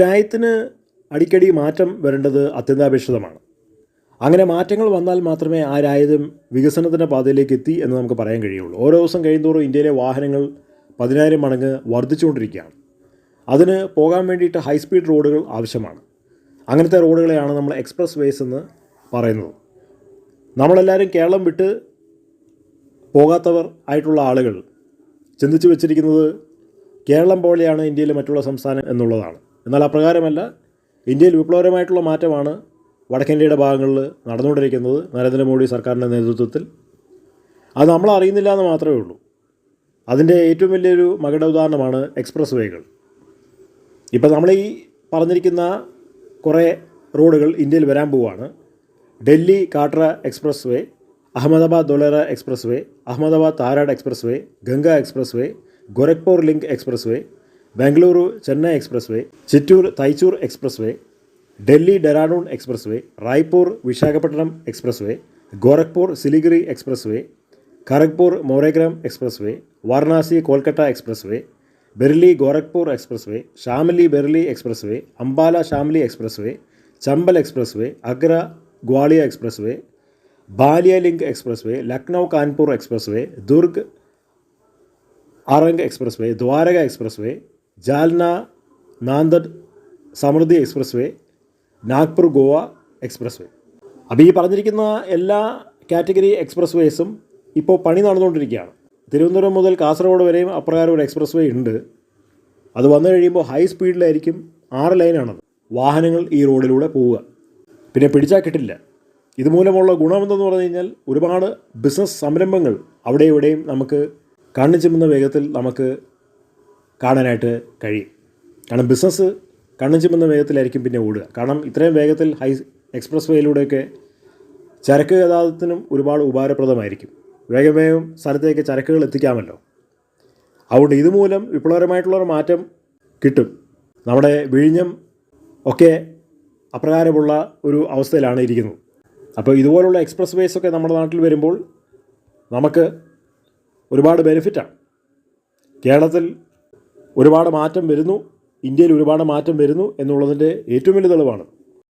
രാജ്യത്തിന് അടിക്കടി മാറ്റം വരേണ്ടത് അത്യന്താപേക്ഷിതമാണ്. അങ്ങനെ മാറ്റങ്ങൾ വന്നാൽ മാത്രമേ ആ രാജ്യം വികസനത്തിൻ്റെ പാതയിലേക്ക് എത്തി എന്ന് നമുക്ക് പറയാൻ കഴിയുള്ളൂ. ഓരോ ദിവസം കഴിയുന്തോറും ഇന്ത്യയിലെ വാഹനങ്ങൾ 10,000 മടങ്ങ് വർദ്ധിച്ചുകൊണ്ടിരിക്കുകയാണ്. അതിന് പോകാൻ വേണ്ടിയിട്ട് ഹൈസ്പീഡ് റോഡുകൾ ആവശ്യമാണ്. അങ്ങനത്തെ റോഡുകളെയാണ് നമ്മൾ എക്സ്പ്രസ് വേസ് എന്ന് പറയുന്നത്. നമ്മളെല്ലാവരും കേരളം വിട്ട് പോകാത്തവർ ആയിട്ടുള്ള ആളുകൾ ചിന്തിച്ചു വെച്ചിരിക്കുന്നത് കേരളം പോലെയാണ് ഇന്ത്യയിലെ മറ്റുള്ള സംസ്ഥാനം എന്നുള്ളതാണ്. എന്നാൽ അപ്രകാരമല്ല. ഇന്ത്യയിൽ വിപ്ലവകരമായിട്ടുള്ള മാറ്റമാണ് വടക്കേന്ത്യയുടെ ഭാഗങ്ങളിൽ നടന്നുകൊണ്ടിരിക്കുന്നത് നരേന്ദ്രമോദി സർക്കാരിൻ്റെ നേതൃത്വത്തിൽ. അത് നമ്മൾ അറിയുന്നില്ല എന്ന് മാത്രമേ ഉള്ളൂ. അതിൻ്റെ ഏറ്റവും വലിയൊരു മകുട ഉദാഹരണമാണ് എക്സ്പ്രസ് വേകൾ. ഇപ്പോൾ നമ്മൾ ഈ പറഞ്ഞിരിക്കുന്ന കുറേ റോഡുകൾ ഇന്ത്യയിൽ വരാൻ പോവുകയാണ്. Delhi Katra express way, Ahmedabad Dholera express way, Ahmedabad Tharad express way, Ganga express way, Gorakhpur link express way, Bengaluru Chennai express way, Chittoor Thatchur express way, Delhi Dehradun express way, Raipur Visakhapatnam express way, Gorakhpur Siliguri express way, Kharagpur Moregram express way, Varanasi Kolkata express way, Bareilly Gorakhpur express way, Shamli Bareilly express way, Ambala Shamli express way, Chambal express way, Agra Gwalior express വേ, Ballia link express way, Lucknow Kanpur express way, Durg Arang express way, Dwarka express way, Jalna Nanded Samruddhi express way, Nagpur Goa express way. അപ്പോൾ ഈ പറഞ്ഞിരിക്കുന്ന എല്ലാ category express വേസും ഇപ്പോൾ പണി നടന്നുകൊണ്ടിരിക്കുകയാണ്. തിരുവനന്തപുരം മുതൽ കാസർഗോഡ് വരെയും അപ്രകാരം ഒരു എക്സ്പ്രസ് വേ ഉണ്ട്. അത് വന്നു കഴിയുമ്പോൾ ഹൈ സ്പീഡിലായിരിക്കും. 6 ലൈനാണത്. വാഹനങ്ങൾ ഈ റോഡിലൂടെ പോവുക. പിന്നെ പിടിച്ചാൽ കിട്ടില്ല. ഇതുമൂലമുള്ള ഗുണമെന്തെന്ന് പറഞ്ഞു കഴിഞ്ഞാൽ ഒരുപാട് ബിസിനസ് സംരംഭങ്ങൾ അവിടെ ഇവിടെയും നമുക്ക് കണ്ണു ചിമ്മുന്ന വേഗത്തിൽ നമുക്ക് കാണാനായിട്ട് കഴിയും. കാരണം ബിസിനസ് കണ്ണു ചിമ്മുന്ന വേഗത്തിലായിരിക്കും പിന്നെ ഓടുക. കാരണം ഇത്രയും വേഗത്തിൽ എക്സ്പ്രസ് വേയിലൂടെയൊക്കെ ചരക്ക് ഗതാഗതത്തിനും ഒരുപാട് ഉപകാരപ്രദമായിരിക്കും. വേഗം സ്ഥലത്തേക്ക് ചരക്കുകൾ എത്തിക്കാമല്ലോ. അതുകൊണ്ട് ഇതുമൂലം വിപ്ലവകരമായിട്ടുള്ളൊരു മാറ്റം കിട്ടും. നമ്മുടെ വിഴിഞ്ഞം ഒക്കെ അപ്രകാരമുള്ള ഒരു അവസ്ഥയിലാണ് ഇരിക്കുന്നത്. അപ്പോൾ ഇതുപോലുള്ള എക്സ്പ്രസ് വേസൊക്കെ നമ്മുടെ നാട്ടിൽ വരുമ്പോൾ നമുക്ക് ഒരുപാട് ബെനിഫിറ്റാണ്. കേരളത്തിൽ ഒരുപാട് മാറ്റം വരുന്നു, ഇന്ത്യയിൽ ഒരുപാട് മാറ്റം വരുന്നു എന്നുള്ളതിൻ്റെ ഏറ്റവും വലിയ തെളിവാണ്.